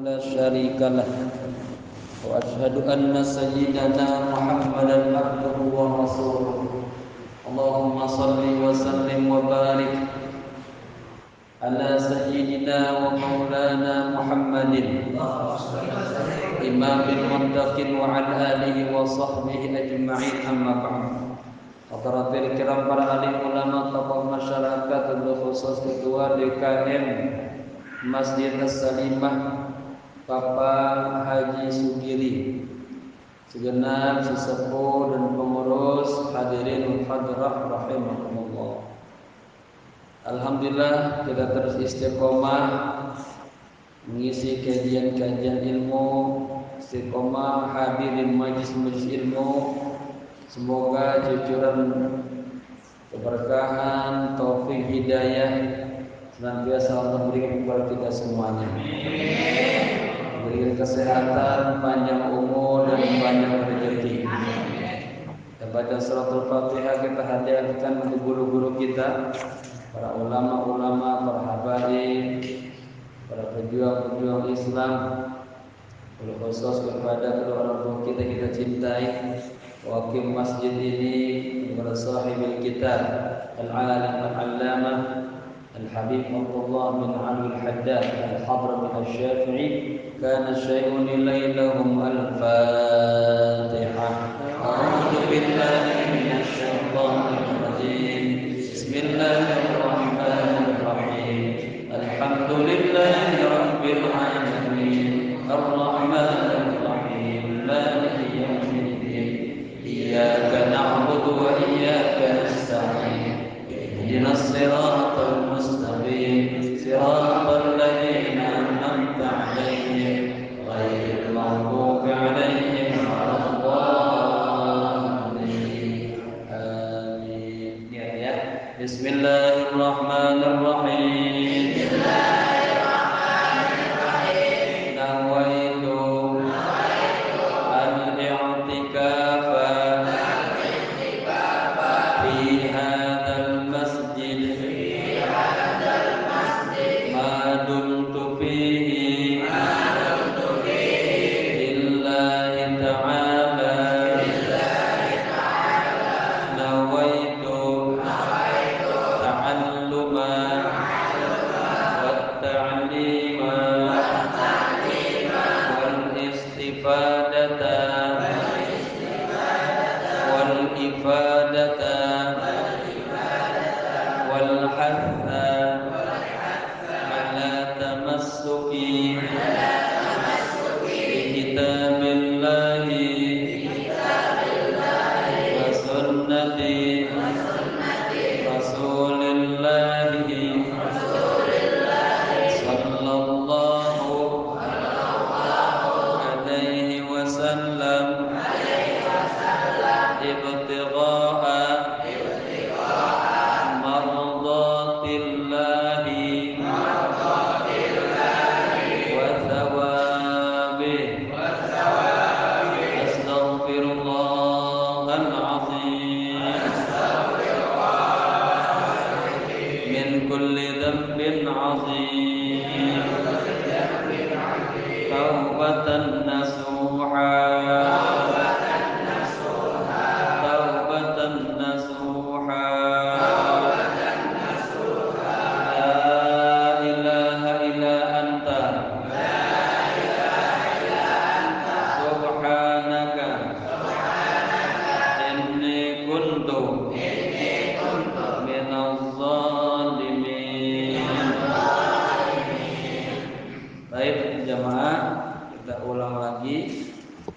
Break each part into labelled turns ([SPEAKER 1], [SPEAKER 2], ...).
[SPEAKER 1] لا شريك له وأشهد أن سيدنا محمدا عبده ورسوله اللهم صل وسلم وبارك على سيدنا ومولانا محمد إمام المتقين وعلى آله وصحبه أجمعين أما بعد. Hadirin kiram para alim ulama tokoh masyarakat khusus ketua DKM Masjid As-Salimah Bapak Haji Sugiri, segenap sesepuh dan pengurus, hadirin hadirah rahimakumullah. Alhamdulillah kita terus istiqomah mengisi kajian-kajian ilmu, istiqomah hadirin majlis-majlis ilmu. Semoga cucuran keberkahan, taufik, hidayah senantiasa Allah berikan kepada kita semuanya. Berikan kesehatan, panjang umur dan banyak rezeki. Kita baca suratul Fatihah, kita hadiahkan untuk guru-guru kita, para ulama-ulama, para habaib, para pejuang-pejuang Islam, khusus kepada kedua orang tua kita cintai. Wakil masjid ini kepada sahibul kitab al-alim al-allamah al-habib Abdullah bin Ali al-Haddad al-Hadrami al-Syafi'i kana syai'un ilailahum al-Fatihah. A'udzu billahi minasy syaithanir rajim. Bismillahirrahmanirrahim. Alhamdulillahi rabbil alamin. Ar-Rahmanir Rahim. Maliki yaumiddin. إياك نعبد وإياك نستعين اهدنا الصراط المستقيم صراط الذين أنعمت عليهم غير المغضوب عليهم ولا الضالين آمين. Ya. Bismillahirrahmanirrahim.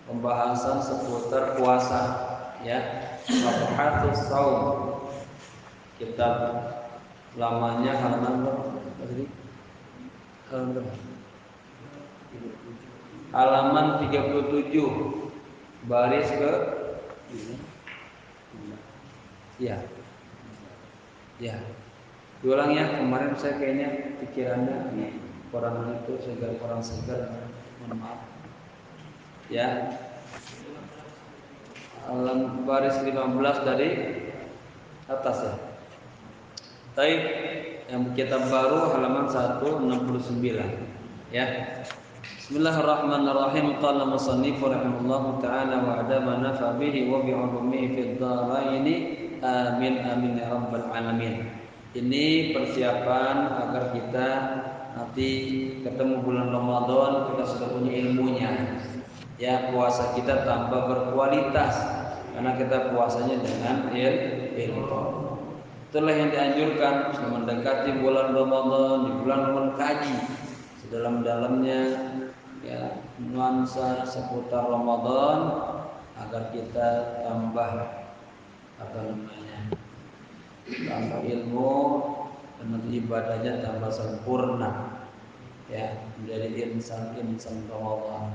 [SPEAKER 1] Pembahasan seputar puasa, ya. Mabhatus shaum. Kitab lamanya halaman halaman 37 baris ke ya. Diulang ya, kemarin saya kayaknya pikirannya orang itu segar mohon maaf. Ya. Alam baris 15 dari atas ya. Baik, yang kitab baru halaman 169 ya. Bismillahirrahmanirrahim. Qala musannif rahimahullahu ta'ala wa adama nafa bihi wa bi'ulumihi fid dharaini. Amin amin ya rabbal alamin. Ini persiapan agar kita nanti ketemu bulan Ramadan kita sudah punya ilmunya. Ya, puasa kita tambah berkualitas karena kita puasanya dengan ilmu. Itulah yang dianjurkan mendekati bulan Ramadan, di bulan Ramadan kaji sedalam-dalamnya ya nuansa seputar Ramadan agar kita tambah tambah ilmu dan nanti ibadahnya tambah sempurna ya menjadi insan Ramadan.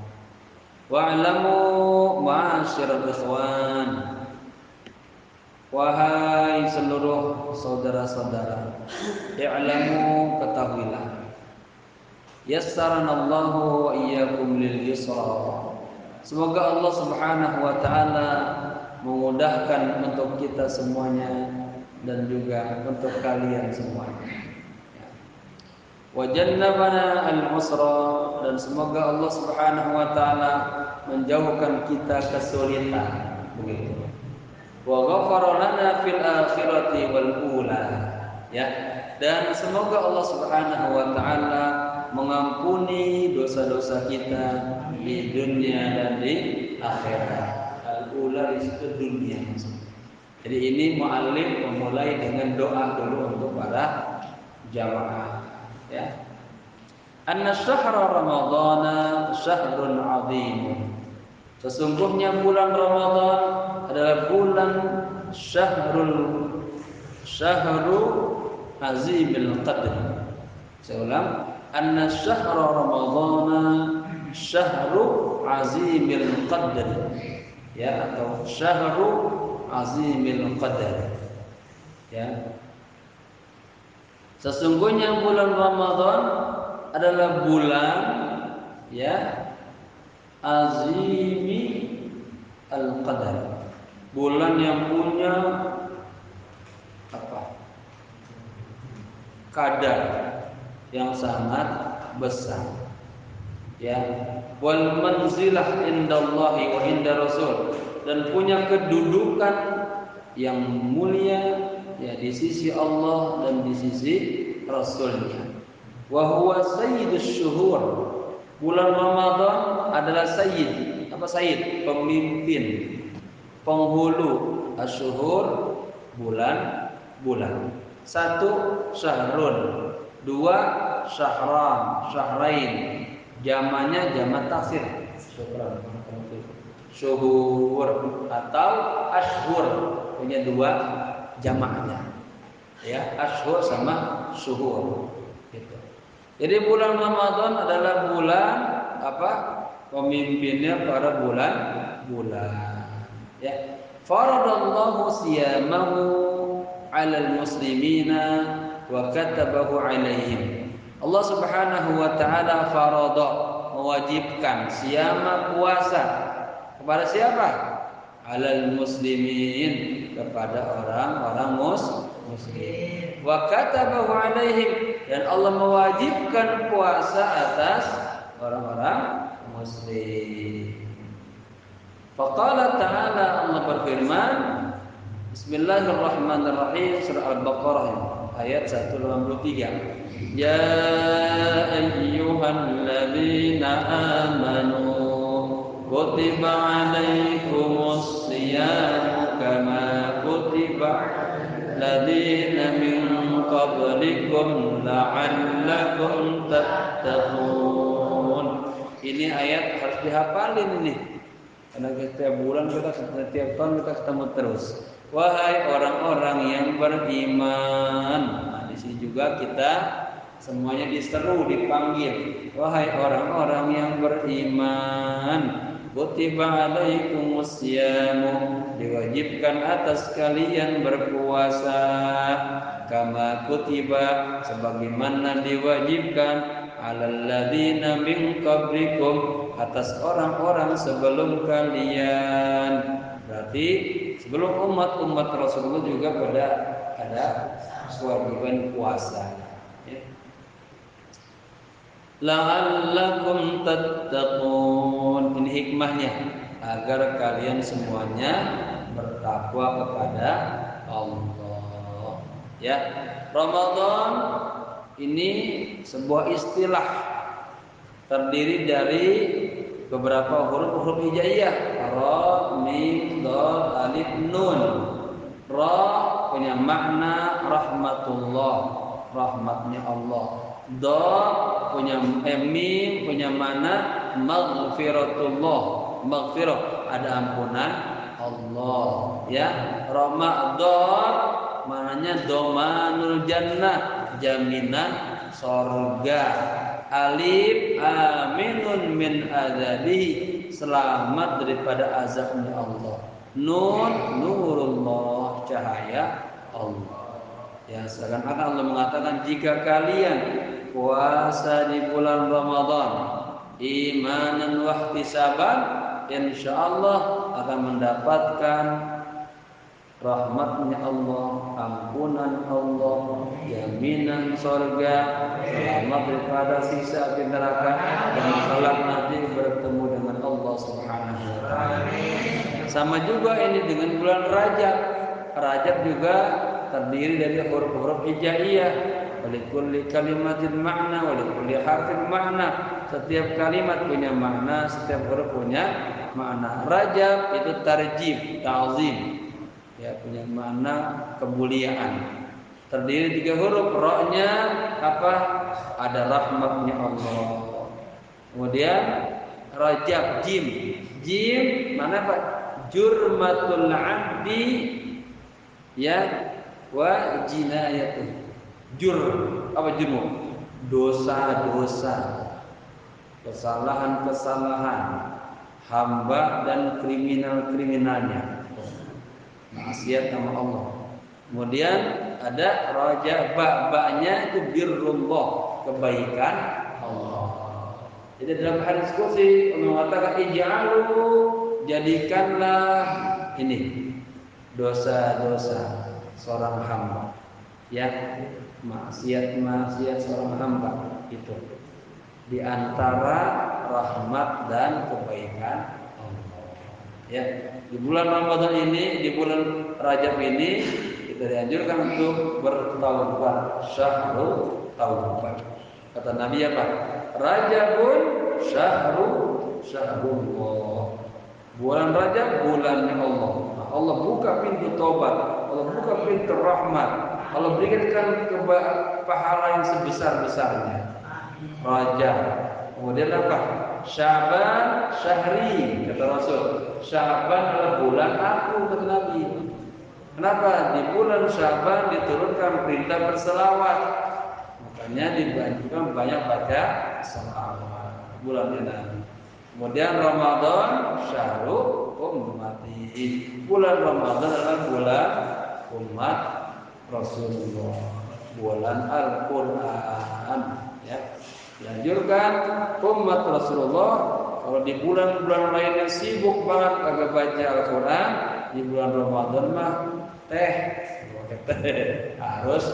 [SPEAKER 1] Wa'lamu ma'asyiral ikhwan, wahai seluruh saudara-saudara, i'lamu, ketahuilah, yassaranallahu wa iyyakum lil yusra. Semoga Allah Subhanahu wa taala memudahkan untuk kita semuanya dan juga untuk kalian semuanya. Wa jannabana al-usra, dan semoga Allah Subhanahu wa taala menjauhkan kita kesulitan. Begitu. Wa ghafara lana fil akhirati wal ula. Ya, dan semoga Allah Subhanahu wa taala mengampuni dosa-dosa kita di dunia dan di akhirat. Al-ula itu dunia. Jadi ini mu'allim memulai dengan doa dulu untuk para jamaah. Ya. Anna syahra ramadhana syahrun 'azim. Sesungguhnya bulan Ramadan adalah bulan syahru azimil qadr. Saya ulang, anna syahra ramadhana syahru azimil qadr. Ya, atau syahru azimil qadr. Ya. Sesungguhnya bulan Ramadan adalah bulan ya azimi al-qadar. Bulan yang punya apa? Kadar yang sangat besar. Ya, wal manzilah indallahi wa inda rasul, dan punya kedudukan yang mulia ya di sisi Allah dan di sisi Rasulnya. Wa huwa sayyidus syuhur. Bulan Ramadan adalah sayyid. Apa sayyid? Pemimpin, penghulu asyuhur, bulan. Satu syahrun, dua syahran, syahrain. Jamannya jamak taksir. Syuhur atau ashhur, punya dua jamaknya. Ya, ashhur sama syuhur. Gitu. Jadi bulan Ramadan adalah bulan apa? Pemimpinnya para bulan. Ya. Faradallahu siyamahu 'alal muslimina wa katabahu 'alaihim. Allah Subhanahu wa taala farada, mewajibkan siyama, puasa kepada siapa? 'Alal muslimin, kepada orang-orang muslim. Wa katabahu 'alaihim, dan Allah mewajibkan puasa atas orang-orang muslim. Faqala ta'ala, Allah berfirman, Bismillahirrahmanirrahim, surah Al-Baqarah ayat 183. Ya ayyuhalladzina amanu kutiba 'alaikumus shiyamu kama kutiba 'aladzina min qablikum la'allakum tattaqun. Ini ayat harus dihafalin ini. Karena setiap bulan setiap tahun kita ketemu terus. Wahai orang-orang yang beriman. Nah, di sini juga kita semuanya diseru, dipanggil. Wahai orang-orang yang beriman, kutiba 'alaikumus syiyamu, diwajibkan atas kalian berpuasa, kama kutiba, sebagaimana diwajibkan, 'alal ladzina min qablikum, atas orang-orang sebelum kalian. Berarti sebelum umat Rasulullah juga pada ada kewajiban puasa. Ya. la'allakum tattaqun. Ini hikmahnya agar kalian semuanya bertakwa kepada Allah. Ya, Ramadan ini sebuah istilah terdiri dari beberapa huruf-huruf hijaiyah. Ra, mim, dal, alif, nun. Ra punya makna rahmatullah, rahmatnya Allah. Dal punya mim punya makna maghfiratullah, maghfirah ada ampunan Allah. Ya, Ramadan maknanya domanul jannah, jaminan surga. Alif aminun min azabihi, selamat daripada azabnya Allah. Nun nurullah, cahaya Allah. Ya, seakan-akan Allah mengatakan jika kalian puasa di bulan Ramadan imanan wa ihtisaban, insyaallah akan mendapatkan rahmatnya Allah, ampunan Allah, jaminan surga, selamat daripada siksa api neraka, dan kelak nanti bertemu dengan Allah Subhanahu wa taala. Sama juga ini dengan bulan Rajab. Rajab juga terdiri dari huruf-huruf hijaiyah. Walikulli kalimatin makna, walikulli harfin makna. Setiap kalimat punya makna, setiap huruf punya makna. Rajab itu tarjib, ta'zim. Ya, punya makna kemuliaan. Terdiri 3 huruf. Ra-nya apa? Ada rahmatnya Allah. Kemudian Rajab, jim. Jim mana apa? Jurmatul 'abdi, ya, wa jinayatuh. Jur, apa jurmu? Dosa-dosa, kesalahan-kesalahan hamba dan kriminal-kriminalnya, maksiat sama Allah. Kemudian ada raja, ba-nya itu birrullah, kebaikan Allah. Jadi dalam hadis qudsi Allah mengatakan ij'alu, jadikanlah ini dosa-dosa seorang hamba, ya, maksiat seorang hamba itu di antara rahmat dan kebaikan Allah. Ya, di bulan Ramadan ini, di bulan Rajab ini kita dianjurkan untuk bertaubat, syahrul taubat. Kata Nabi apa? Rajabun syahrullah. Bulan Rajab bulannya Allah. Nah, Allah buka pintu taubat, Allah buka pintu rahmat, Allah berikan pahala yang sebesar-besarnya. Rajab. Kemudian apa? Sya'ban syahri, kata Rasul. Sya'ban adalah bulan aku, kata Nabi. Kenapa? Di bulan Sya'ban diturunkan perintah berselawat. Makanya dibanjurkan banyak baca selawat bulan ini. Kemudian Ramadan syahrul ummati. Bulan Ramadan adalah bulan umat Rasulullah, bulan Al-Qur'an, ya. Dianjurkan umat Rasulullah kalau di bulan-bulan lainnya sibuk banget kagak baca Al-Qur'an, di bulan Ramadan mah harus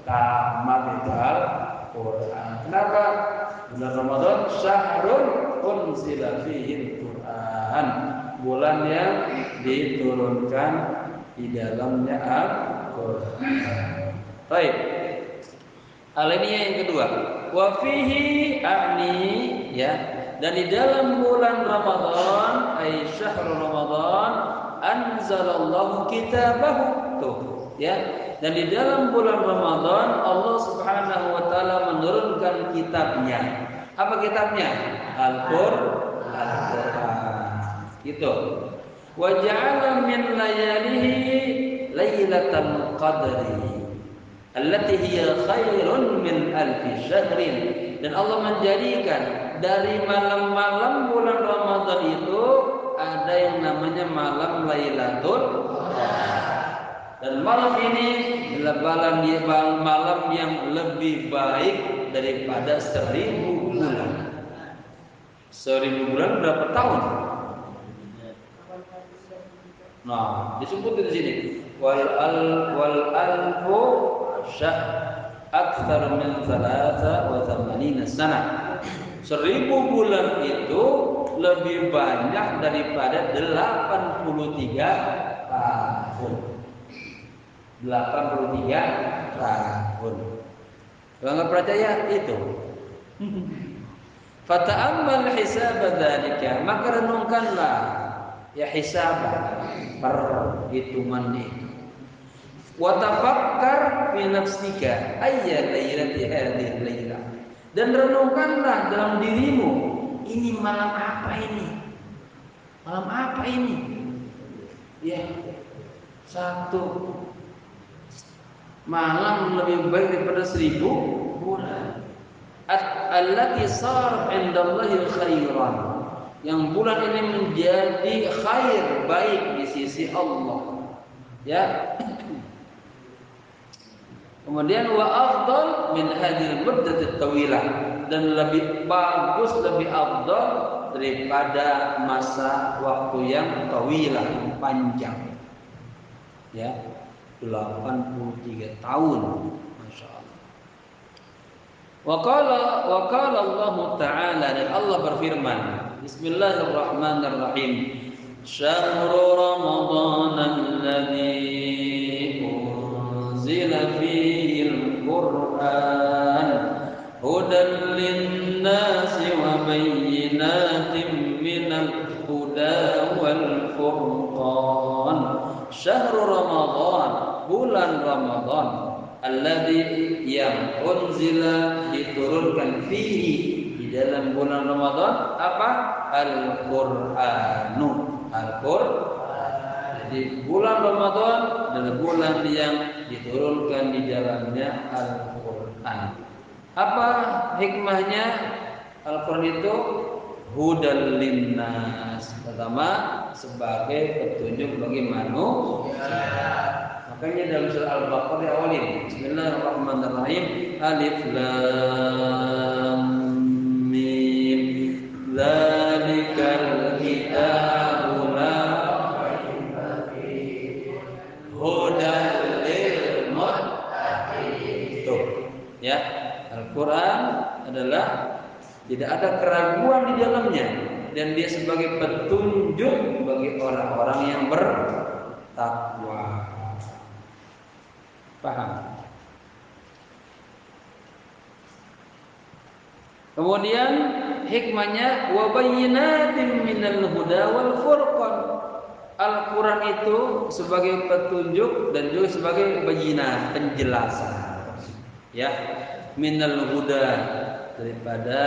[SPEAKER 1] tamat itu Al-Qur'an. Kenapa? Bulan Ramadan syahrul unzila fihi Al-Qur'an, bulan yang diturunkan di dalamnya Al-Qur'an. Baik. Alinea yang kedua, wa fihi a'ni, ya, dan di dalam bulan Ramadan, ay syahrul Ramadan, anzalallahu kitabahu, tuh, ya. Dan di dalam bulan Ramadan Allah Subhanahu wa taala menurunkan kitabnya. Apa kitabnya? Al-Qur'an. Gitu. Wa ja'ala min layalihi lailatul qadri allati hiya khairun min alfi syahrin. Dan Allah menjadikan dari malam-malam bulan Ramadan itu ada yang namanya malam Lailatul Qadar. Dan malam ini adalah malam yang lebih baik daripada 1000 bulan. 1000 bulan berapa tahun? Nah, disebut di sini wal alfu syahr akthar min 83 sana. 1000 bulan itu lebih banyak daripada 83 tahun. 83 tahun. Kalau nggak percaya itu. Fata'ammal hisab dzalika, maka renungkanlah ya hisab perhitungan itu. Wa tafakkar fi nafsika ayya lailati hadhihi lailah. Dan renungkanlah dalam dirimu, ini malam apa ini? Malam apa ini? Ya, satu malam lebih baik daripada 1000 bulan. Allati sar indallahi khairan. Yang bulan ini menjadi khair, baik di sisi Allah. Ya. Kemudian wa afdal min hadhil muddatit tawilah, dan lebih bagus, lebih afdal daripada masa waktu yang tawilah, yang panjang. Ya, 83 tahun. Masya Allah. Wa qala Allah Ta'ala, dan Allah berfirman, Bismillahirrahmanirrahim. Syahrul Ramadan alladzi unzila fihi al-Qur'an hudan lin-nasi wa bayyinatin minal huda wal furqan. Syahrul Ramadan, bulan Ramadan, alladzi yang unzila, diturunkan fihi, di dalam bulan Ramadan apa? Al-Qur'anu, Al-Qur'an. Jadi bulan Ramadan adalah bulan yang diturunkan di dalamnya Al-Qur'an. Apa hikmahnya Al-Qur'an itu? Hudal linnas, pertama sebagai petunjuk bagi manusia. Makanya dalam surah Al-Baqarah diawali Bismillahirrahmanirrahim, Alif Lam Mim, Dzalikal kitabu la raiba fihi hudal lil muttaqin. Tuh, ya, Al-Qur'an adalah tidak ada keraguan di dalamnya, dan dia sebagai petunjuk bagi orang-orang yang bertakwa. Paham? Kemudian hikmahnya wa bayyinatin minal huda wal furqan. Al-Qur'an itu sebagai petunjuk dan juga sebagai bayyinah, penjelasan. Ya, minal huda, daripada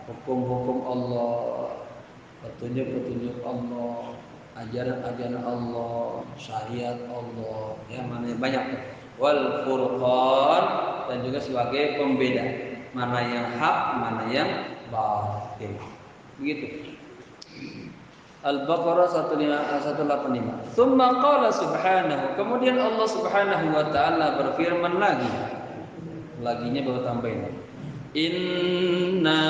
[SPEAKER 1] hukum-hukum Allah, petunjuk-petunjuk Allah, ajaran-ajaran Allah, syariat Allah, ya, mana banyak. Wal furqan, dan juga sebagai pembeda mana yang hak, mana yang batil. Begitu. Al-Baqarah 185. Tsumma qala subhanahu, kemudian Allah Subhanahu wa taala berfirman lagi. Laginya baru tambahin. Inna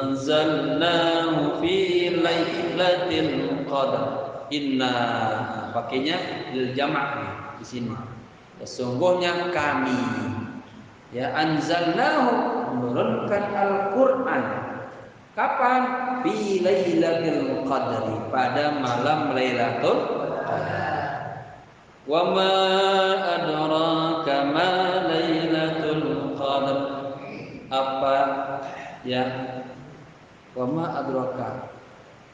[SPEAKER 1] anzalnahu fi lailatul qadar. Inna pakainya lil jamak di sini. Sesungguhnya kami, ya, anzalnahu, menurunkan Al-Qur'an. Kapan? Fi lailatul qadri, pada malam Lailatul Qadar. Wa ma adraka ma lailatul qadar. Apa, ya, wa ma adraka,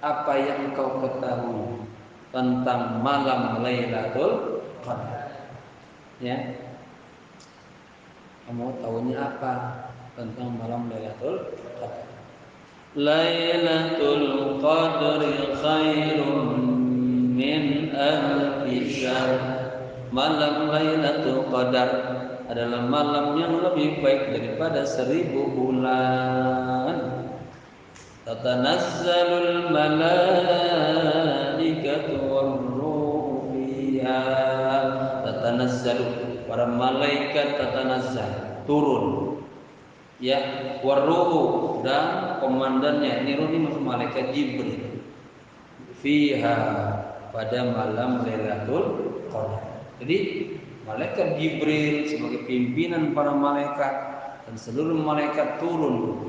[SPEAKER 1] apa yang kau ketahui tentang malam Lailatul Qadar? Ya, kamu tahunya apa tentang malam Lailatul Qadar? Lailatul Qadri khairun min alfi syahr. Malam Lailatul Qadar adalah malam yang lebih baik daripada 1000 bulan. Tatanazzalul malaikatu war-ruhu fiha. Tatanazzalu, para malaikat tatanazzal, turun. Ya, war-ruhu, dan komandannya, ini malaikat Jibril. Fiha, pada malam Lailatul Qadar. Jadi malaikat Jibril sebagai pimpinan para malaikat dan seluruh malaikat turun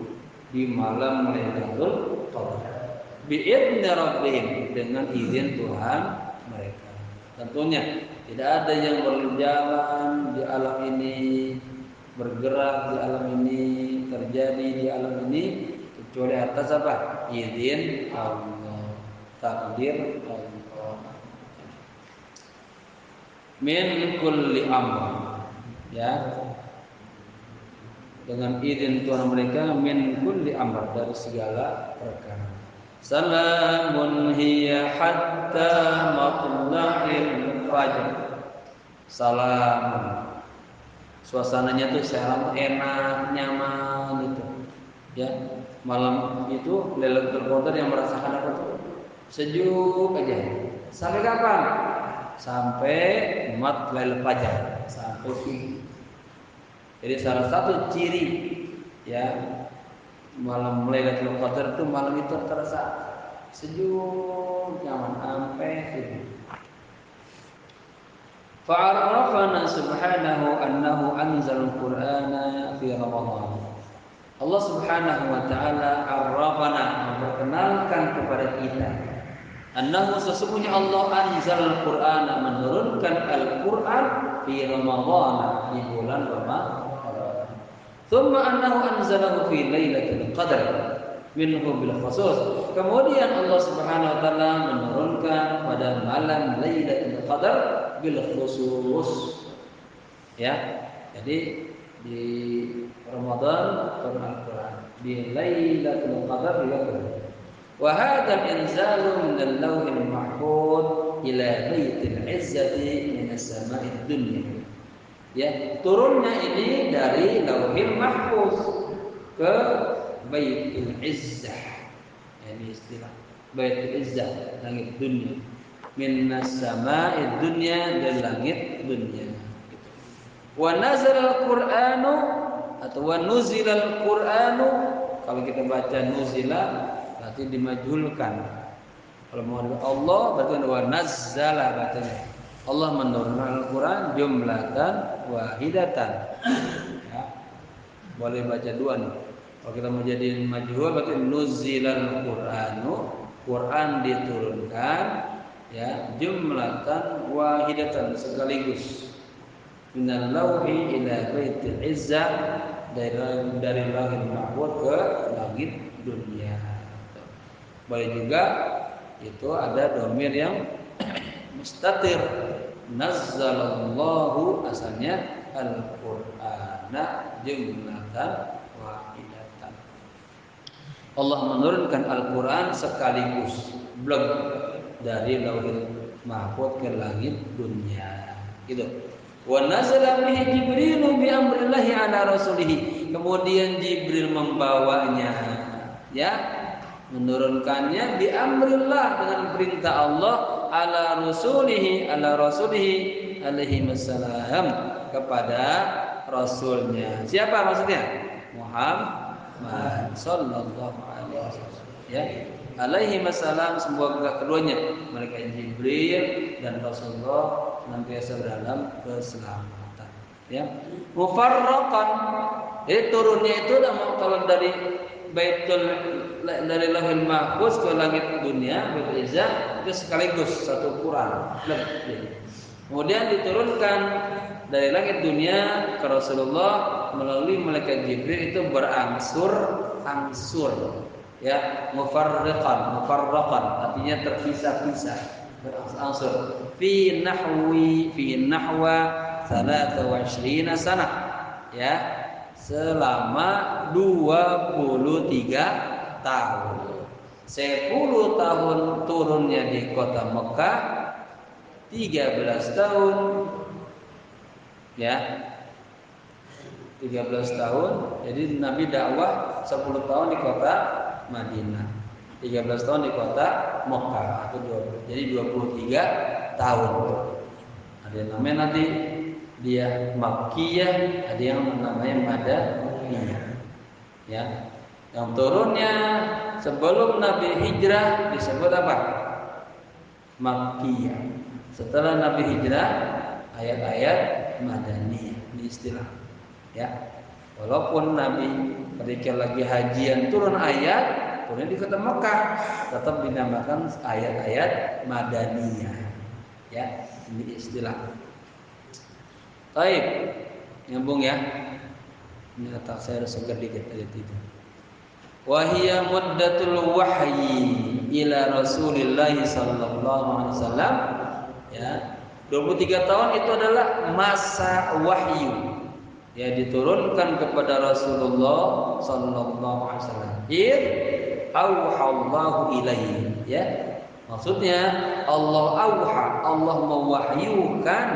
[SPEAKER 1] di malam Lailatul Qadar bi'idzni rabbihim, dengan izin Tuhan mereka. Tentunya tidak ada yang berjalan di alam ini, bergerak di alam ini, terjadi di alam ini kecuali atas apa? Izin Allah, takdir Allah. Min kulli amr, ya, dengan izin Tuhan mereka, min kulli amr, dari segala perkara. Salamun hiya hatta matla'il fajr. Salamun, suasananya tuh salam enak, nyaman gitu. Ya, malam itu Lailatul Qadar yang merasakan apa tuh? Sejuk aja. Sampai kapan? Sampai matla'il fajr, sampai subuh. Jadi salah satu ciri, ya, malam Lailatul Qadar itu malam itu terasa sejuk, nyaman sampai subuh. Fa'arafana subhanahu annahu anzal al-Qur'ana fi Ramadan. Allah subhanahu wa ta'ala arrafana, memperkenalkan kepada kita, annahu, sesungguhnya Allah anzal al-Qur'ana, menurunkan Al-Qur'an fi Ramadan, di bulan Ramadan. Thumma annahu anzalahu fi Lailatul Qadar minhu bil khusus. Kemudian Allah Subhanahu wa taala menurunkan pada malam Lailatul Qadar bil khusus. Ya. Jadi di Ramadan turun Al-Qur'an, di Lailatul Qadar juga turun. Wa hadzal inzalu min al-lawhil mahfuz ila baitil izzati min as-sama'id dunya. Ya, turunnya ini dari Lauhil Mahfuz ke Baitul Izzah. Ini istilah Baitul Izzah, langit dunia. Minas sama'id dunya, dari langit dunia. Wa nazala al-Qur'anu, atau wa nuzila al-Qur'anu, kalau kita baca nuzila berarti dimajhulkan. Kalau mau Allah berarti wa nazzala, bacanya Allah menurunkan Al-Quran jumlatan wahidatan. Ya, boleh baca dua nih. Kalau kita mau jadiin majhul berarti nuzilal Qur'anu, Quran diturunkan, ya, jumlatan wahidatan, sekaligus. Minal lauhi ila baitil izzah, dari langit mahfuz ke langit dunia. Boleh juga itu ada dhamir yang mustatir. Nazzalallahu, asalnya Al-Qur'ana jumlatan wahidatan. Allah menurunkan Al-Qur'an sekaligus, blok, dari Lauhul Mahfuz ke langit dunia. Gitu. Wa nazala bihi Jibril bi amrillahi ala rasulih. Kemudian Jibril membawanya, ya, menurunkannya bi amrillah, dengan perintah Allah, ala rasulihi alaihi wassalam, kepada rasulnya. Siapa maksudnya? Muhammad sallallahu alaihi wasallam, ya, alaihi wassalam, semoga keduanya, malaikat Jibril dan Rasulullah, senantiasa dalam keselamatan, ya. Mufarraqan, turunnya itu kalau dari dari Lauhul Mahfuz ke langit dunia, Baitul Izzah, itu sekaligus satu Quran. Kemudian diturunkan dari langit dunia ke Rasulullah melalui malaikat Jibril, itu berangsur-angsur, ya, mufarraqan, artinya terpisah-pisah, berangsur-angsur. Fi nahwa 23 sanah, ya, selama 23 tahun. 10 tahun turunnya di kota Mekah, 13 tahun, ya, 13 tahun. Jadi Nabi dakwah 10 tahun di kota Madinah, 13 tahun di kota Mekah, atau 20. Jadi 23 tahun. Ada yang namanya nanti dia Makkiyah, ada yang namanya Madaniyah, ya. Yang turunnya sebelum Nabi hijrah disebut apa? Makkiyah. Setelah Nabi hijrah, ayat-ayat Madaniyah, ini istilah, ya. Walaupun Nabi ketika lagi hajian turun ayat, turun di kota Mekah, tetap dinamakan ayat-ayat Madaniyah. Ya, ini istilah. Baik, nyambung ya. Ini otak saya harus segar dikit ayat itu. Wahia muddatul wahyi ila Rasulillah sallallahu alaihi wasallam. Ya, 23 tahun itu adalah masa wahyu. Ya, diturunkan kepada Rasulullah sallallahu alaihi wasallam. Auhallahu ilaihi, ya. Maksudnya Allah mewahyukan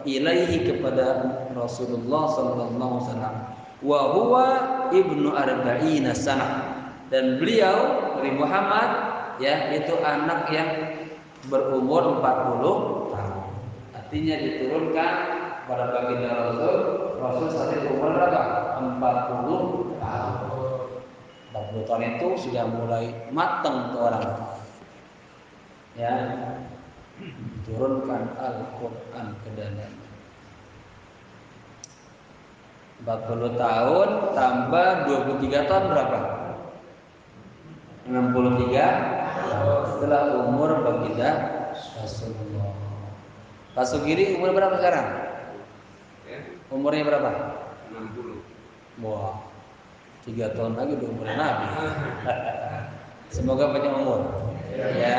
[SPEAKER 1] ilaihi kepada Rasulullah sallallahu alaihi wasallam. Wa huwa ibnu arba'ina sanah, dan beliau Nabi Muhammad ya itu anak yang berumur 40 tahun. Artinya diturunkan pada baginda Rasul saat itu umur berapa? 40 tahun. 40 tahun itu sudah mulai matang tuh orang. Ya, turunkan Al-Quran ke dalam 40 tahun tambah 23 tahun berapa? 63 setelah umur baginda Rasulullah. Pak Sugiri umur berapa sekarang? Umurnya berapa? 60. Wah, 3 tahun lagi udah umur Nabi. Semoga panjang umur. Ya,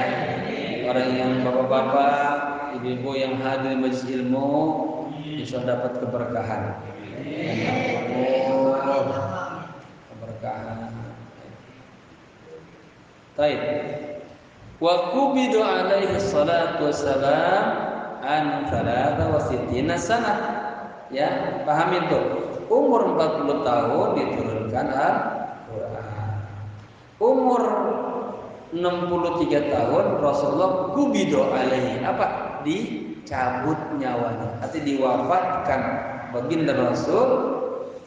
[SPEAKER 1] orang yang bapak-bapak, ibu-ibu yang hadir majelis ilmu bisa dapat keberkahan. Keberkahan. Baik. Wa qubidu alaihi salatu wassalam an 63 sanah. Ya, paham itu. Umur 40 tahun diturunkan Al-Qur'an. Umur 63 tahun Rasulullah kubido alaihi, apa? Dicabut nyawanya, artinya diwafatkan baginda Rasul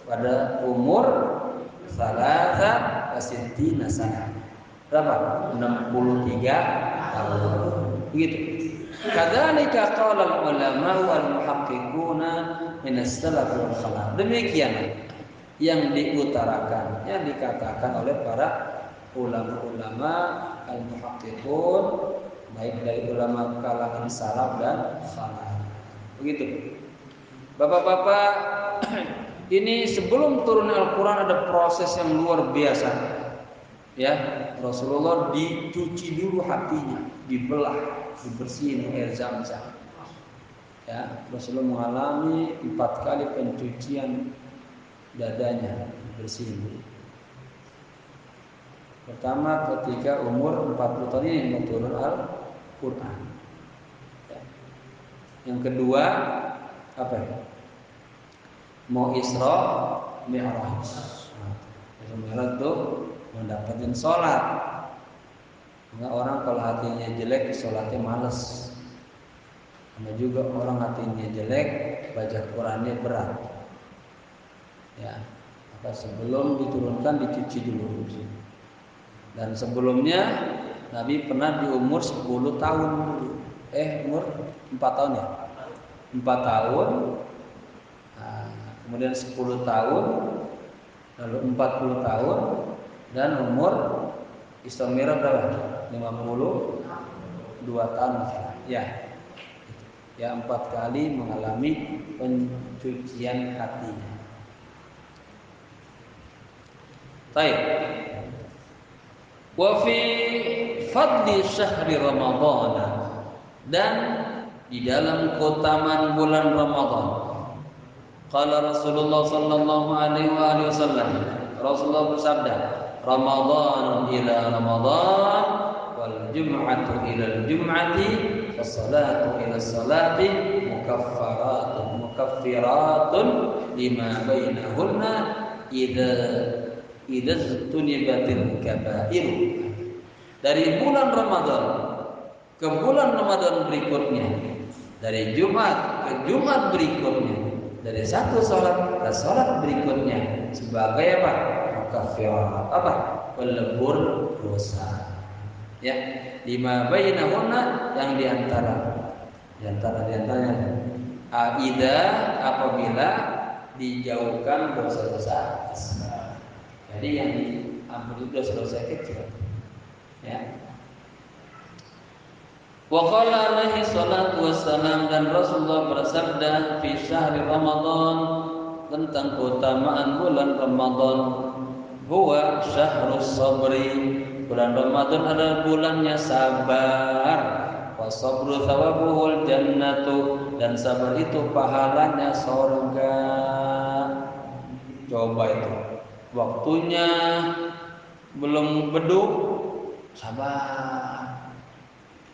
[SPEAKER 1] pada umur salasa wasintina sana. Berapa? 63 tahun. Begitu. Kadzalika qala ulama wal muhaqqiquna min as-salaf wal khalaf. Demikian yang diutarakan, yang dikatakan oleh para ulama-ulama al-muhaqqiqun, baik dari ulama kalangan salaf dan khalaf. Begitu. Bapak-bapak, ini sebelum turun Al-Qur'an ada proses yang luar biasa. Ya, Rasulullah dicuci dulu hatinya, dibelah, dibersihin air Zam-Zam. Ya, Rasulullah mengalami 4 kali pencucian dadanya, dibersihin dulu. Pertama ketika umur 40 tahun ini mau turun Al-Qur'an. Ya. Yang kedua apa ya? Mau Isra Mi'raj. Isra Mi'raj itu mendapatkan sholat. Enggak, orang kalau hatinya jelek sholatnya males. Ada juga orang hatinya jelek baca Qurannya berat. Ya, maka sebelum diturunkan dicuci dulu. Dan sebelumnya Nabi pernah di umur 10 tahun dulu. Umur 4 tahun ya? 4 tahun. Nah, kemudian 10 tahun, lalu 40 tahun, dan umur Isra Mi'raj berapa? 52 tahun. Ya. Ya, 4 kali mengalami pencucian hatinya. Baik. Wa fi fadli syahri Ramadan, dan di dalam keutamaan bulan Ramadan. Qala Rasulullah sallallahu alaihi wasallam, Rasulullah bersabda, Ramadan ila Ramadan wal jum'atu ila al-jum'ati was salatu ila salati mukaffiratun lima bainahunna idza tunibatil kaba'ir. Dari bulan Ramadan ke bulan Ramadan berikutnya, dari Jumat ke Jumat berikutnya, dari satu sholat ke sholat berikutnya, sebagai apa? Mukaffirat, apa? Pelebur dosa. Ya, lima bainahunna, yang diantaranya. Aida, apabila dijauhkan dosa-dosa besar. Jadi yang diampuni dosa-dosa kecil. Ya. Wa qala alaihi salatu wassalam, dan Rasulullah bersabda fi syahri Ramadan, tentang keutamaan bulan Ramadan, huwa syahrus sabri, bulan Ramadan adalah bulannya sabar, wa sabru thawabuhul jannatu, dan sabar itu pahalanya surga. Coba itu, waktunya belum beduk, sabar.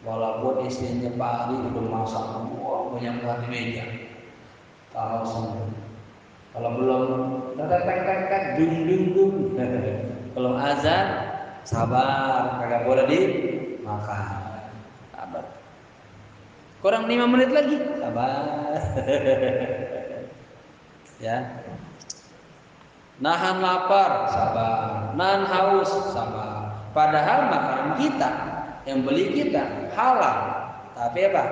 [SPEAKER 1] Walaupun istrinya pagi udah masak semua, banyak banget di meja. Kalau semua, kalau belum tek dung. Belum azan, sabar, kagak boleh dimakan. Sabar. Kurang 5 menit lagi, sabar. Ya. Nahan lapar, sabar. Nahan haus, sabar. Padahal makanan kita, yang beli kita halal, tapi apa?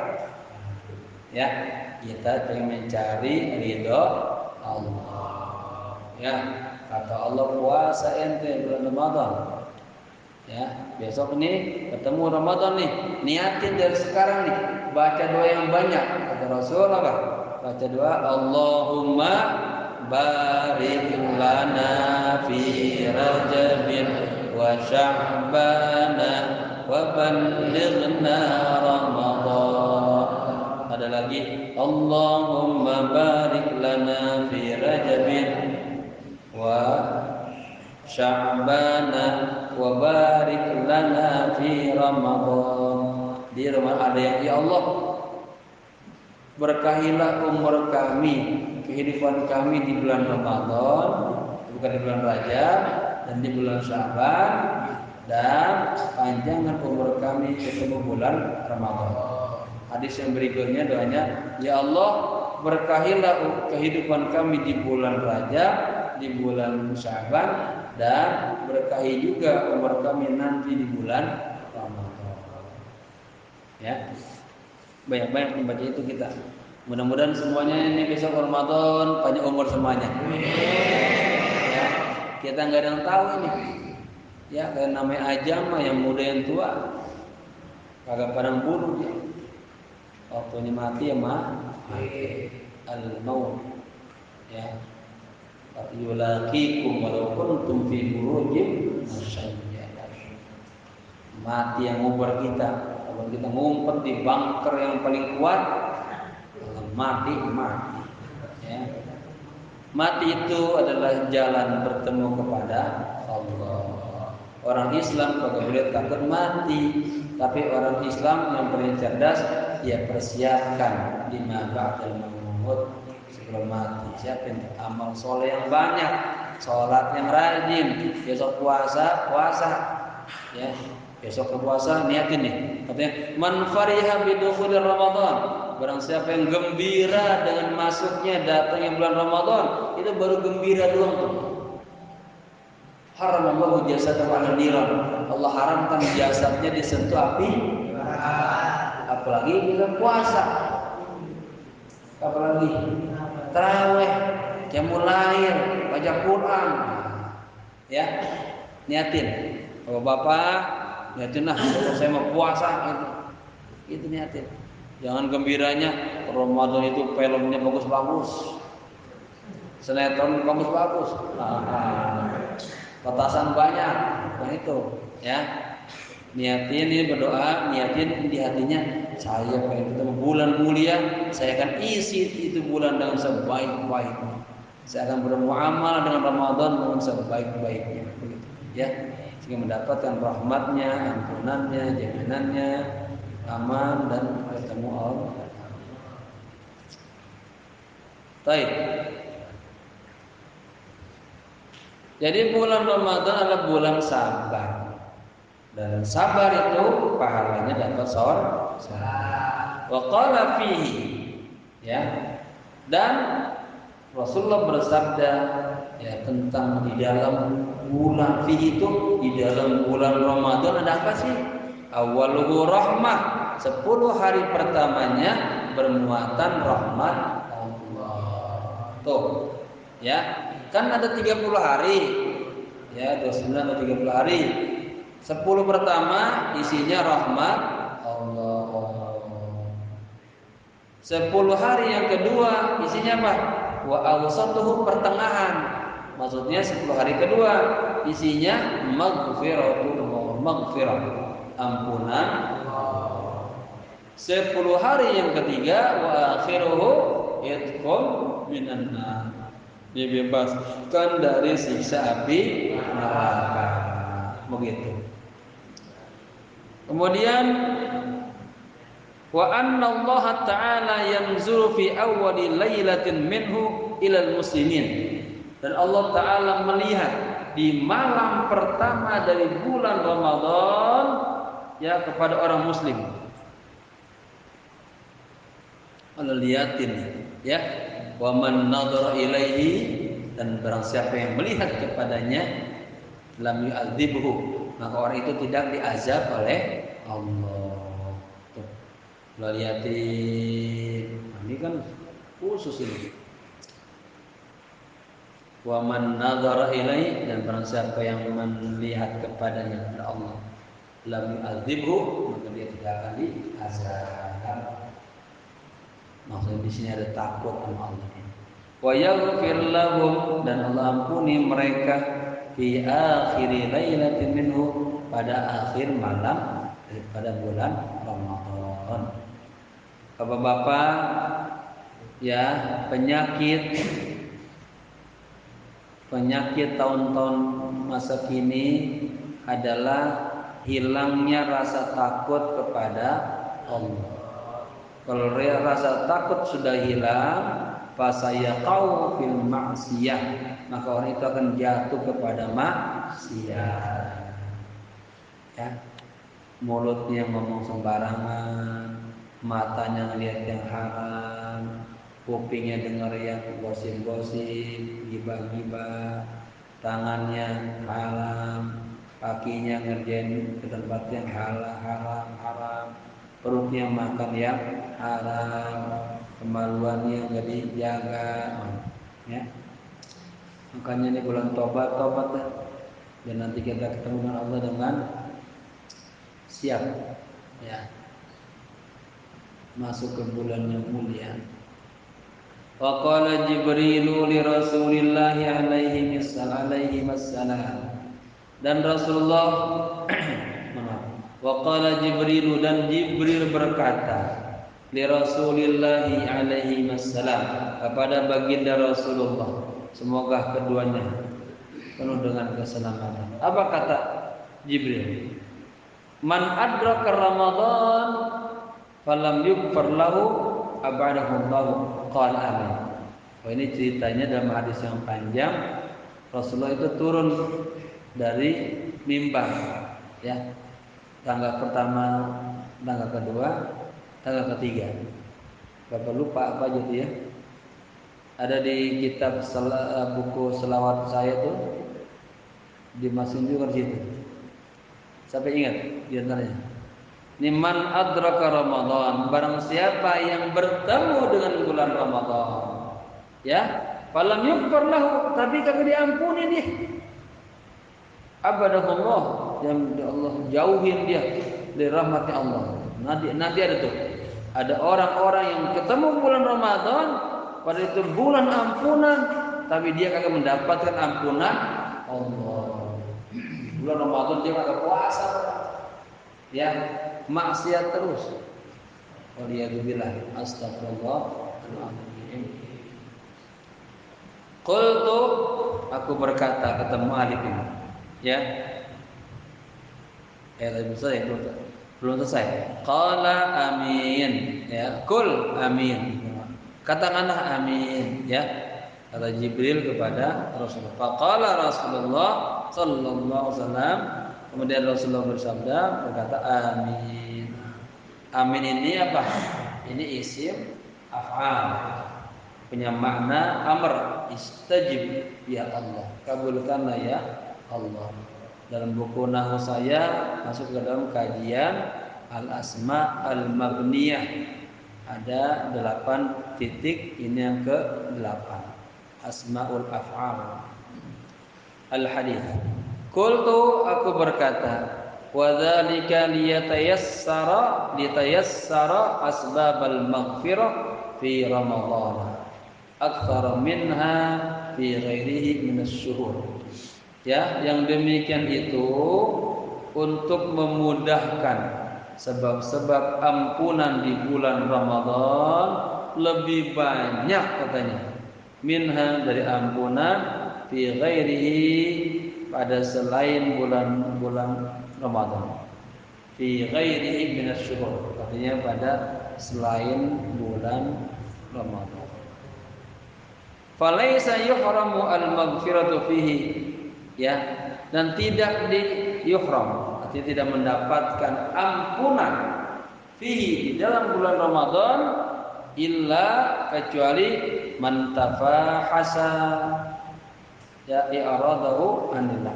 [SPEAKER 1] Ya, kita ingin mencari ridho Allah. Ya, kata Allah, puasa ente bulan Ramadan. Ya, besok ini ketemu Ramadan nih, niatin dari sekarang nih, baca doa yang banyak. Kata Rasul apa? Baca doa, Allahumma barik lana fi Rajabin wa Sya'bana wa ballighna Ramadan. Ada lagi, Allahumma barik lana fi Rajabin wa Sya'bana wa barik lana fi Ramadan. Di rumah ada yang, ya Allah, berkahilah umur kami, kehidupan kami di bulan Ramadan, bukan di bulan Rajab, dan di bulan Sya'ban, dan panjangkan umur kami ketemu bulan Ramadan. Hadis yang berikutnya doanya, ya Allah, berkahilah kehidupan kami di bulan Rajab, di bulan Sya'ban, dan berkahi juga umur kami nanti di bulan Ramadan. Ya, banyak-banyak membaca itu kita. Mudah-mudahan semuanya ini besok Ramadan panjang umur semuanya. Ya, kita nggak ada yang tahu ini. Ya, kayak namanya ajam mah, yang muda yang tua kagak pandang bulu dia. Waktunya mati ya al-maut. Ya. Yulaqikum walau kuntum fi burujin musyayyadah. Mati yang ngumpet kita. Kalau kita ngumpet di bunker yang paling kuat, mati. Ya. Mati itu adalah jalan bertemu kepada Allah. Orang Islam kalau boleh takut mati, tapi orang Islam yang paling cerdas, dia persiapkan lima ba'dal maut, sebelum mati. Siapa yang amal soleh yang banyak, sholat yang rajin, besok puasa, ya. Besok puasa niatin nih, katanya man fariha bidukhuli Ramadan, barang siapa yang gembira dengan masuknya datangnya bulan Ramadan, itu baru gembira doang tuh. Haram Allah jasadahu ala niran, Allah haramkan jasadnya disentuh api. Apalagi bila puasa, apalagi tarawih, qiyamul lail, baca Quran. Ya, niatin. Kalau bapak niatin, nah kalau saya mau puasa itu niatin. Jangan gembiranya Ramadan itu filmnya bagus-bagus, sinetron bagus-bagus, petasan banyak, bukan itu. Ya, niatin ini berdoa, niatin di hatinya, saya pengen ketemu bulan mulia, saya akan isi itu bulan dengan sebaik-baiknya. Saya akan bermuamalah dengan Ramadan dengan sebaik-baiknya. Begitu. Ya, sehingga mendapatkan rahmatnya, ampunannya, jaminannya, aman dan ketemu Allah. Baik. Jadi bulan Ramadan adalah bulan sabar. Dan sabar itu pahalanya dapat surga. Wa qala fihi, ya. Dan Rasulullah bersabda, ya, tentang di dalam bulan fihi itu, di dalam bulan Ramadan ada apa sih? Awaluhu rahmah, 10 hari pertamanya bermuatan rahmat Allah. Tuh, Ya, kan ada 30 hari. Ya, 29 atau 30 hari. 10 pertama isinya rahmat Allah. 10 hari yang kedua isinya apa? Wa awsatuhu pertengahan. Maksudnya 10 hari kedua isinya maghfirah, ampunan. 10 hari yang ketiga wa akhiruhu itqun minan nar, dibebaskan dari siksa api neraka. Begitu. Kemudian wa anna Allah ta'ala yanzuru fi awwali lailatin minhu ilal muslimin, dan Allah ta'ala melihat di malam pertama dari bulan Ramadan ya kepada orang muslim. Allah lihatin ya, wa man nadhara ilaihi, dan barang siapa yang melihat kepadanya lam yu'adzibhu, maka orang itu tidak diazab oleh Allah. Tuh. Allah lihatin. Ini kan khusus ini. Wa man nadhara ilaihi, dan barang siapa yang melihat kepadanya kepada Allah lam yu'adzibhu, maka dia tidak akan diazab. Maksudnya di sini ada takut sama Allah. Wa yaghfir lahum, dan Allah ampuni mereka fi akhiri lailatin minhu, pada akhir malam daripada bulan Ramadan. Bapak-bapak ya, penyakit tahun-tahun masa kini adalah hilangnya rasa takut kepada Allah. Kalau rasa takut sudah hilang, fasayaqau fil ma'siyah, maka orang itu akan jatuh kepada maksiat. Ya. Mulutnya ngomong sembarangan, matanya ngelihat yang haram, kupingnya dengar yang gosip-gosip, gibah-gibah, tangannya haram, kakinya ngerjain ke tempat yang haram, perutnya makan yang haram, kemaluannya nggak dijaga, ya. Makanya ini bulan tobat dah, dan nanti kita ketemu dengan Allah dengan siap, ya, masuk ke bulan yang mulia. Wa qala Jibrilu li Rasulillah alaihi wassalam, dan Rasulullah wa qala Jibrilu, dan Jibril berkata li Rasulillah alaihi wassalam, kepada baginda Rasulullah, semoga keduanya penuh dengan keselamatan. Apa kata Jibril? Man adraka Ramadan falam yughfar lahu abadahu Allah, qala amin. Oh, ini ceritanya dalam hadis yang panjang. Rasulullah itu turun dari mimbar, ya, tangga pertama, tangga kedua, tangga ketiga. Bapak lupa apa aja tuh ya? Ada di kitab buku selawat saya tuh, dimasukin juga di situ. Sampai ingat di antaranya. Niman adraka Ramadan, barang siapa yang bertemu dengan bulan Ramadan, ya, falam yughfar lahu, tapi kagak diampuni dia. Abadahullah, yang Allah jauhin dia dari rahmatnya Allah. Nanti ada tuh, ada orang-orang yang ketemu bulan Ramadan, pada itu bulan ampunan, tapi dia kagak mendapatkan ampunan Allah. Bulan Ramadan dia kagak puasa, ya, maksiat terus. Waliyadzubillah, astagfirullahaladzim. Qultu, aku berkata, ketemu alif ini, ya. Belum selesai. Qala amin, ya. Qul amin, katakanlah amin, ya. Kata Jibril kepada Rasulullah. Faqala Rasulullah sallallahu alaihi wasallam, kemudian Rasulullah bersabda, berkata amin. Amin ini apa? Ini isim af'al, punya makna amr, istajib ya Allah, kabulkanlah ya Allah. Dalam buku nahwu saya masuk ke dalam kajian al-asma al-mabniyah, ada 8 titik, ini yang ke-8. asmaul af'al. Al-hadits. Qultu, aku berkata, wa dzalika litayassara asbabal maghfirah fi Ramadan aktsara minha fi ghairihi minasy-syuhur. Ya, yang demikian itu untuk memudahkan sebab-sebab ampunan di bulan Ramadan lebih banyak katanya. Minha dari ampunan fi ghairihi pada selain bulan-bulan Ramadan. Fi ghairihi minasy-syuhur, artinya pada selain bulan Ramadan. Falaisa yuhramu al-maghfiratu fihi, ya, dan tidak yuhram, artinya tidak mendapatkan ampunan fihi di dalam bulan Ramadan illa kecuali man tafahasa, ya, i'radahu anillah,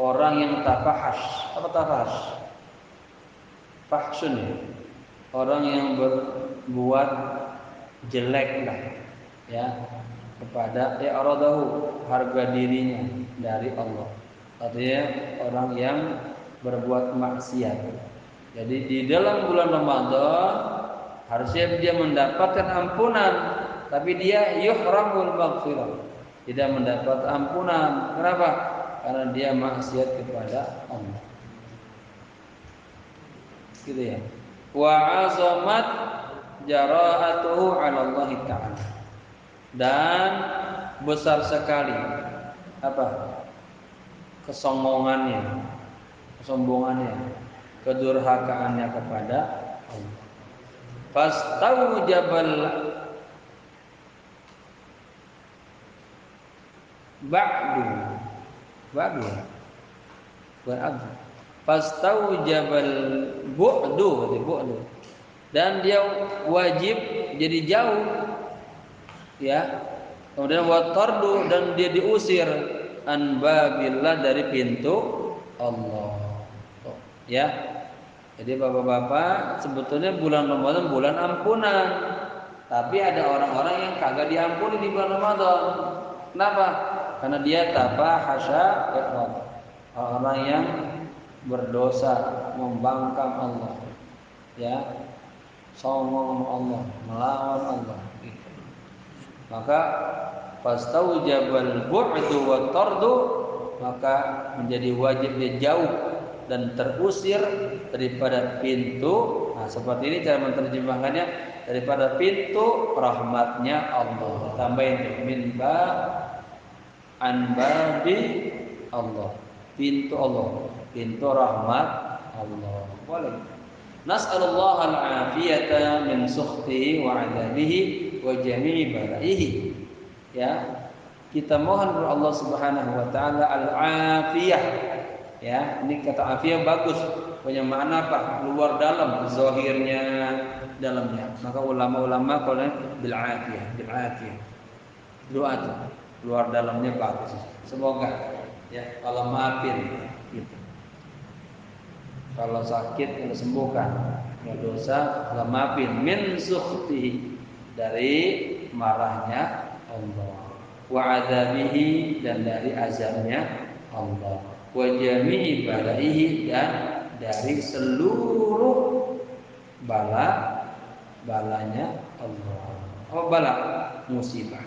[SPEAKER 1] orang yang tafahash. Apa tafahash? Fahsun, ya, orang yang berbuat jelek lah, ya, kepada i'radahu, harga dirinya dari Allah, artinya orang yang berbuat maksiat. Jadi di dalam bulan Ramadan harusnya dia mendapatkan ampunan, tapi dia yuhramul maghfirah, tidak mendapat ampunan. Kenapa? Karena dia maksiat kepada Allah. Gitu ya. Wa azamat jara'atuhu 'ala Allah Ta'ala. Dan besar sekali apa? Kesombongannya, kedurhakaannya kepada Allah. Fastaujabal ba'du fastaujabal bu'du, dan dia wajib jadi jauh, ya. Kemudian watardu, dan dia diusir an babillah, dari pintu Allah. Ya. Jadi bapak-bapak, sebetulnya bulan Ramadan bulan ampunan, tapi ada orang-orang yang kagak diampuni di bulan Ramadan. Kenapa? Karena dia tafahasha, orang yang berdosa, membangkang Allah, ya, sombong Allah, melawan Allah. Maka fastaujabal bu'du wa tardu, maka menjadi wajib dia jauh dan terusir daripada pintu. Nah, seperti ini cara menerjemahkannya, daripada pintu rahmatnya Allah. Tambahin min ba an babi Allah, pintu Allah, pintu rahmat Allah. Boleh. Nas'alullah al-afiyata min sukhtihi wa 'adabihi wa jami'i balaihi. Ya, kita mohon kepada Allah Subhanahu wa taala al-afiyah. Ya, ini kata afiyah bagus, punya makna apa? Luar dalam, zahirnya, dalamnya. Maka ulama-ulama kalau bil afiyah, doa itu luar dalamnya bagus. Semoga, ya, kalau maafin gitu. Kalau sakit kalau sembuhkan, kalau dosa kalau maafin, min sukhtihi, dari marahnya Allah, wa adzabihi, dan dari azabnya Allah, wa jami'i balaihi, dan dari seluruh balanya Allah. Apa bala? Musibah.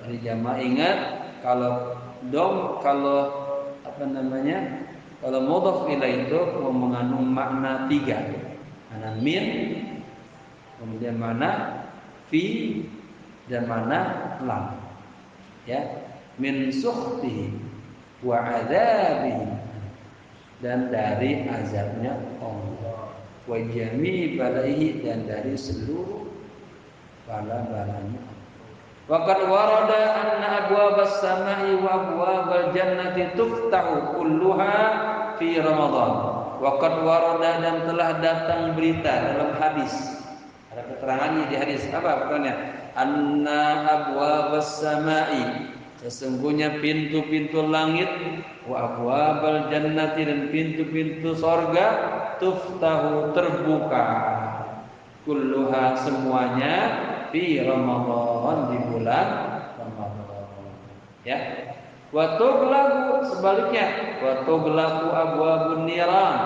[SPEAKER 1] Dari jamaah ingat, kalau kalau mudhaf ilaih itu mengandung makna 3. Makna min, kemudian makna fi, dan makna lam. Ya, min sukhtihi wa adzabihi, dan dari azabnya Allah, wa jami' balaihi, dan dari seluruh bala-balanya. Wa qad warada anna abwabas samai wa abwabal jannati tuftahu kulluha fi Ramadan. Wa qad warada, dan telah datang berita dalam hadis. Ada keterangannya di hadis. Apa katanya? Anna abwabas samai, sesungguhnya pintu-pintu langit, wa abwabal jannati, dan pintu-pintu sorga, tuftahu, terbuka, kulluha, semuanya, fi Ramadan, di bulan Ramadan. Ya. Wa tughlaqu sebaliknya, wa tughlaqu abwabun niran,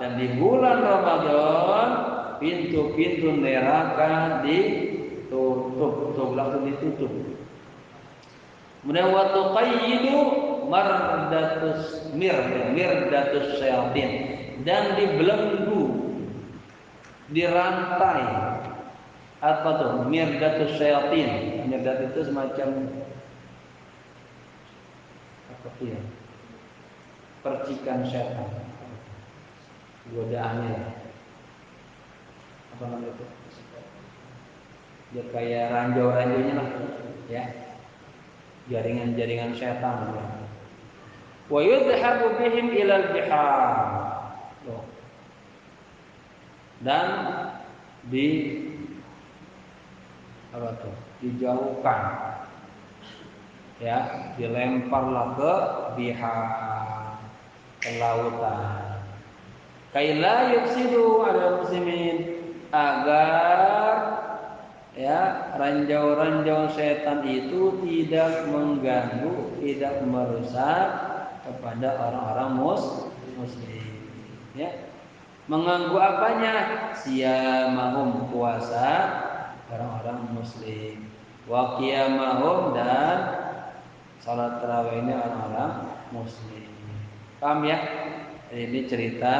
[SPEAKER 1] dan di bulan Ramadan pintu-pintu neraka ditutup, tughlaqu ditutup. Kemudian wa tuqayyidu mirdatus syayatin, dan dibelenggu, dirantai. Apa tuh? Mirdatus syayatin. Mirdat itu semacam apa ya? Percikan setan. Godaannya. Apa namanya itu? Ya kayak ranjau-ranjaunya lah, ya. Jaringan-jaringan setan. Ya. Wa yudhabu bihim ilal bihar. Dan dijauhkan, ya, dilemparlah ke bihar, ke lautan. Kaila yufsidu ala muslimin, agar ya ranjau-ranjau setan itu tidak mengganggu, tidak merusak kepada orang-orang muslim. Ya. Mengganggu apanya? Siyamahum, puasa orang-orang muslim. Wa qiyamahum, dan salat tarawihnya orang-orang muslim. Paham ya? Ini cerita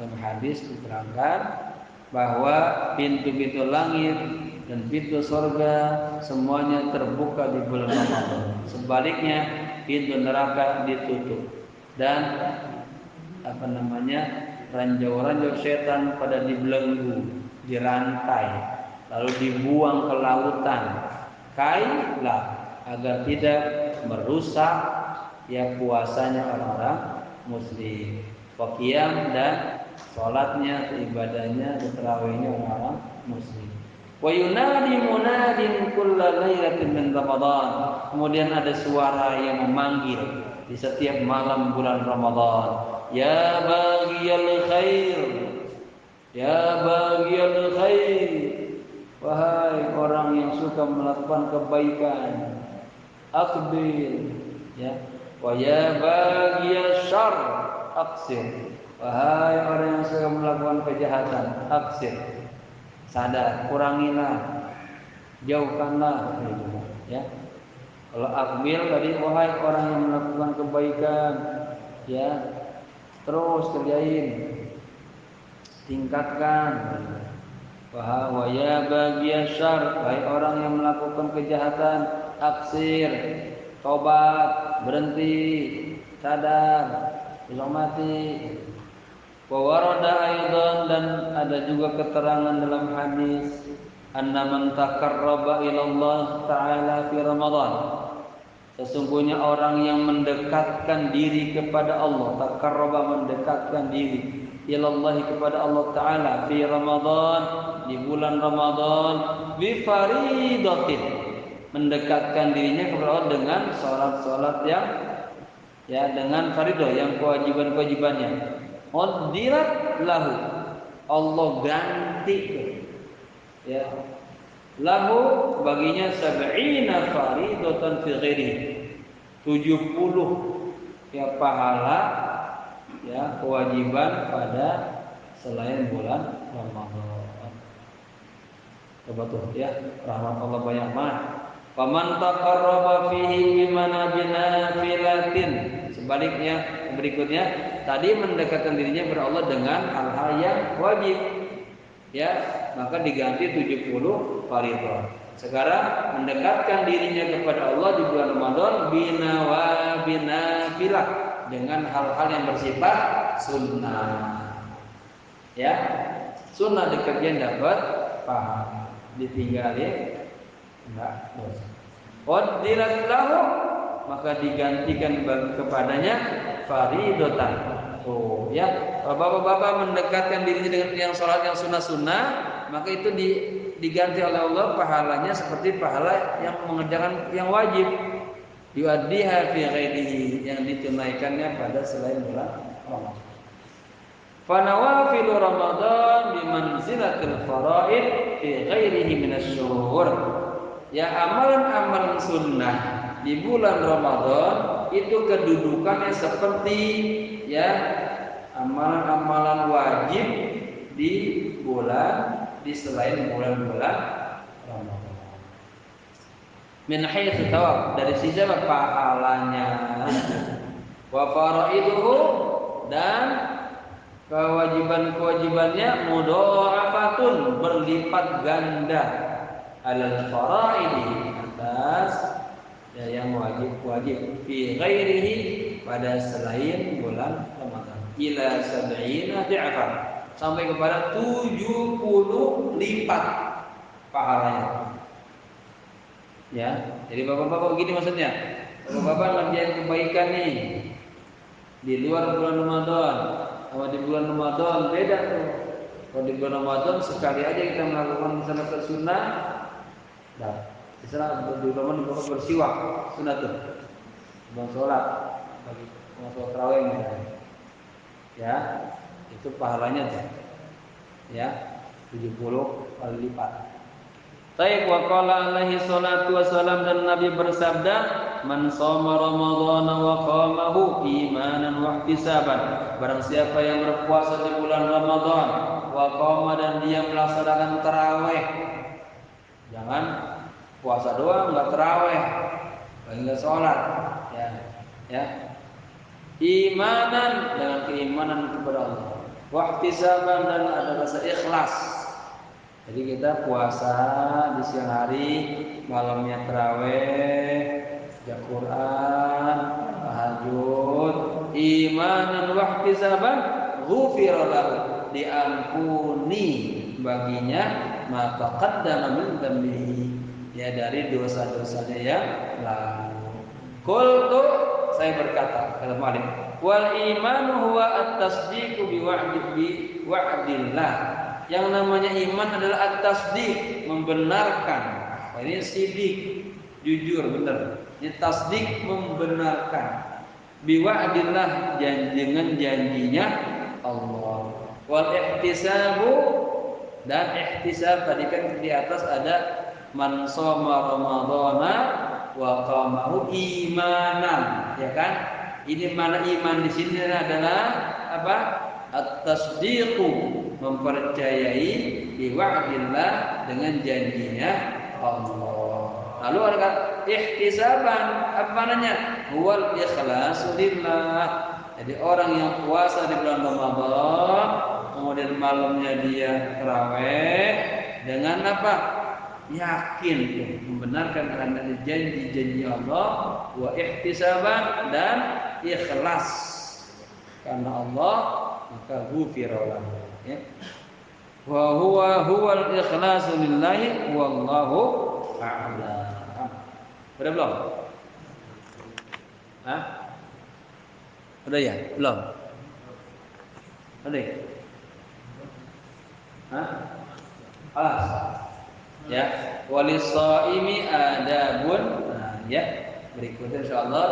[SPEAKER 1] dalam hadis diterangkan bahwa pintu-pintu langit dan pintu surga semuanya terbuka di bulan Ramadan. Sebaliknya pintu neraka ditutup dan ranjau-ranjau setan pada dibelenggu, dirantai, lalu dibuang ke lautan. Kailah, agar tidak merusak ya puasanya orang-orang muslim. Qiyam, dan salatnya, ibadahnya, tarawihnya orang-orang muslim. Wa yunadi munadin kulla lailatin min Ramadan. Kemudian ada suara yang memanggil di setiap malam bulan Ramadan. Ya baghiyal khair, ya baghiyal khair, wahai orang yang suka melakukan kebaikan, aqbil, ya. Wa ya baghiyal syarr, aqsir, wahai orang yang suka melakukan kejahatan, aqsir, sadar, kurangilah, jauhkanlah, ya. Kalau aqbil tadi, wahai orang yang melakukan kebaikan, ya, terus kerjain, tingkatkan. Wa ya baghiyas syarr, wahai orang yang melakukan kejahatan, aksir, tobat, berhenti, sadar, belum mati. Wa warada aidan, dan ada juga keterangan dalam hadis, anna man taqarraba ila Allah taala fi Ramadan, sesungguhnya orang yang mendekatkan diri kepada Allah, taqarraba, mendekatkan diri, ilallah, kepada Allah Ta'ala, fi Ramadan, di bulan Ramadan, bi faridatin, mendekatkan dirinya kepada Allah dengan salat-salat yang, ya, dengan faridah, yang kewajiban-kewajibannya. Qaddirat lahu, Allah ganti, ya, lahu baginya sab'ina faridatan fi ghairihi, 70 ya pahala, ya, kewajiban pada selain bulan Ramadan. Coba tuh, ya, rahmat Allah banyak banget. Faman taqarraba fihi bimanafilatin, sebaliknya berikutnya tadi mendekatkan dirinya kepada Allah dengan hal-hal yang wajib, ya, maka diganti 70 fardhu. Sekarang mendekatkan dirinya kepada Allah di bulan Ramadan binafilah, dengan hal-hal yang bersifat sunnah. Ya, sunnah dikerjain dapat pahala, ditinggalin enggak dosa. Qaddirat lahu, maka digantikan kepadanya faridatan. Oh, ya, bapak-bapak mendekatkan dirinya dengan yang salat yang sunnah-sunnah, maka itu diganti oleh Allah pahalanya seperti pahala yang mengerjakan yang wajib. Yuaddiha fi ghairihi, yang ditunaikannya pada selain bulan Ramadan. Fa nawafilu Ramadan bimanzilatil faraid fi ghairihi minasy syuhur. Ya, amalan-amalan sunnah di bulan Ramadan itu kedudukannya seperti ya amalan-amalan wajib di selain bulan-bulan Ramadan. Min haitsu thawab, dari sisi pahalanya. Wa faraiduhu, dan kewajiban-kewajibannya mudha'afatun, berlipat ganda, alal faraidi, atas yang wajib fi ghairihi, pada selain bulan Ramadan, ila 70 di'afan, sampai kepada 70 lipat pahalanya. Ya, jadi bapak-bapak begini maksudnya. Bapak-bapak ngerjain kebaikan nih di luar bulan Ramadan, sama di bulan Ramadan beda tuh. Kalau di bulan Ramadan sekali aja kita melakukan salat sunnah, nah, misalnya di Ramadan bapak bersiwak sunnah tuh, sebelum sholat, bagi sholat tarawih misalnya, ya itu pahalanya tuh, ya 70 kali lipat. Taib wa qala alaihi salatu wassalam, dan Nabi bersabda, man shoma ramadhana wa qamahu imanan wa ihtisaban, barang siapa yang berpuasa di bulan Ramadan wa qama, dan dia melaksanakan tarawih. Jangan puasa doang enggak tarawih, enggak salat, ya. Imanan, dengan keimanan kepada Allah, wa ihtisaban, dan ada rasa ikhlas. Jadi kita puasa di siang hari, malamnya tarawih, baca Quran, tahajud, imanan wa ihtisaban, ghufira lahu, diampuni baginya ma taqaddama min dzambihi, ya dari dosa-dosanya yang lalu. Qultu, saya berkata, kata Malik, wal imanu huwa at-tasdiqu bi wa'dillah. Yang namanya iman adalah at-tasdiq, membenarkan. Ini sidik, jujur, benar. Ini tasdik, membenarkan. Biwa'dillah, dengan janjinya Allah. Wal ihtisabu, dan ihtisab tadi kan di atas ada man shoma ramadhana wa qamahu imanan, ya kan? Ini mana iman di sini adalah apa? At-tasdiqu, mempercayai biwa'dillah, dengan janjinya Allah. Lalu ada kata ihtisaban, apa maknanya? Huwal ikhlasu lillah. Jadi orang yang puasa di bulan Ramadan, kemudian malamnya dia tarawih, dengan apa? Yakin, membenarkan karena janji-janji Allah, wa ihtisaban, dan ikhlas karena Allah, maka ghufira lahu, ya. Wa huwal ikhlasu lillahi wallahu a'lam. Udah belum? Hah? Udah ya? Belum? Udah? Hah? Alas. Ya, walissaimi adabun. Nah, ya, berikutnya insyaallah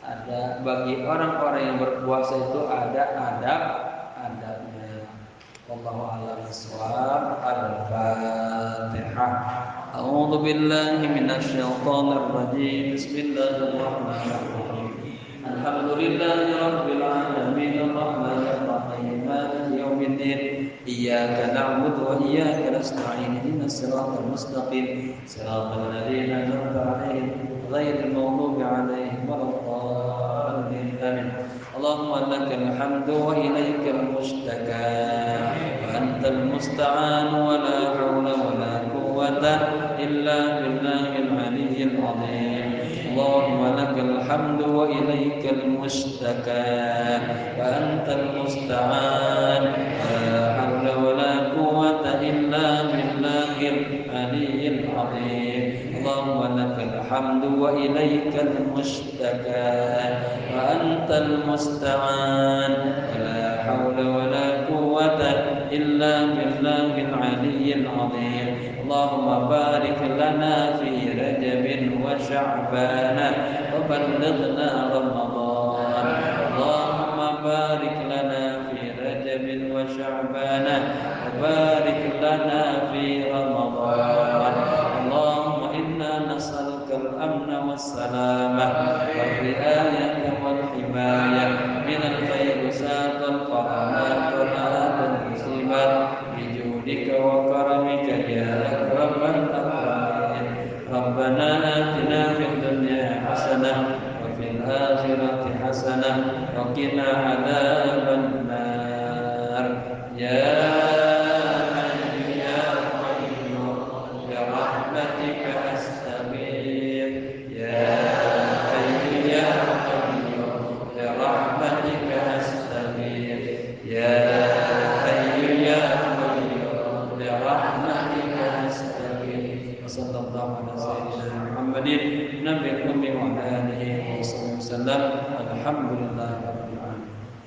[SPEAKER 1] ada bagi orang-orang yang berpuasa itu ada adabnya. Wallahu a'lam bishawab. Al-Fatihah. A'udzu billahi minasy syaithanir rajim. Bismillahirrahmanirrahim. Alhamdulillahi rabbil alamin, arrahmanir rahim, maliki yaumiddin. Iyyaka na'budu wa iyyaka nasta'in. Ihdinas siratal mustaqim, siratal ladzina an'amta 'alaihim ghairil maghdubi 'alaihim waladdallin. Amin. Allahumma lakal hamdu wa ilaikal mushtaka, wa antal musta'an, wa la hawla wa la quwwata illa billahil 'aliyyil 'azim. Allahumma lakal hamdu wa ilaikal mushtaka, wa antal musta'an, la hawla wa la quwwata illa billahil 'aliyyil 'azim. Allahumma lakal hamdu wa ilaikal mushtaka, wa antal musta'an, la hawla wa la quwwata illa billahil 'aliyyil 'azim. Allahumma barik lana fi Rajab wa Sya'ban wa ballighna Ramadan. Allahumma barik lana fi Rajab wa Sya'ban wa barik lana fi Ramadan. Allahumma inna nas'aluka al-amna wa والسلامة والرعاية والحماية من الفيروسات والقرامات والآلات المصيبات بجودك وكرمك يا أكرم الأكرمين. ربنا آتنا في الدنيا حسنة وفي الآخرة حسنة وقنا عذاب النار. يا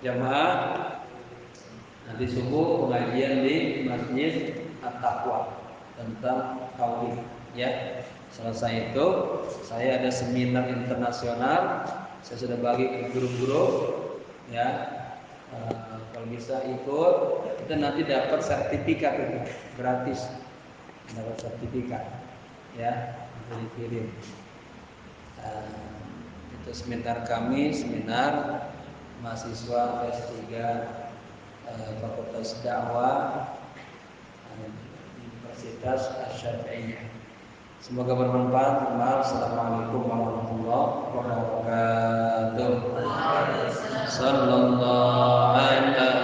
[SPEAKER 1] Jamaah, nanti subuh pengajian di Masjid At-Taqwa tentang tauhid ya. Selesai itu saya ada seminar internasional, saya sudah bagi ke guru-guru ya. Kalau bisa ikut, kita nanti dapat sertifikat itu gratis, dapat sertifikat ya, nanti dikirim. Itu seminar kami, seminar mahasiswa S3 Fakultas Dakwah Universitas Asy-Syafi'iyah. Semoga bermanfaat. Assalamualaikum warahmatullahi wabarakatuh. Sallallahu alaihi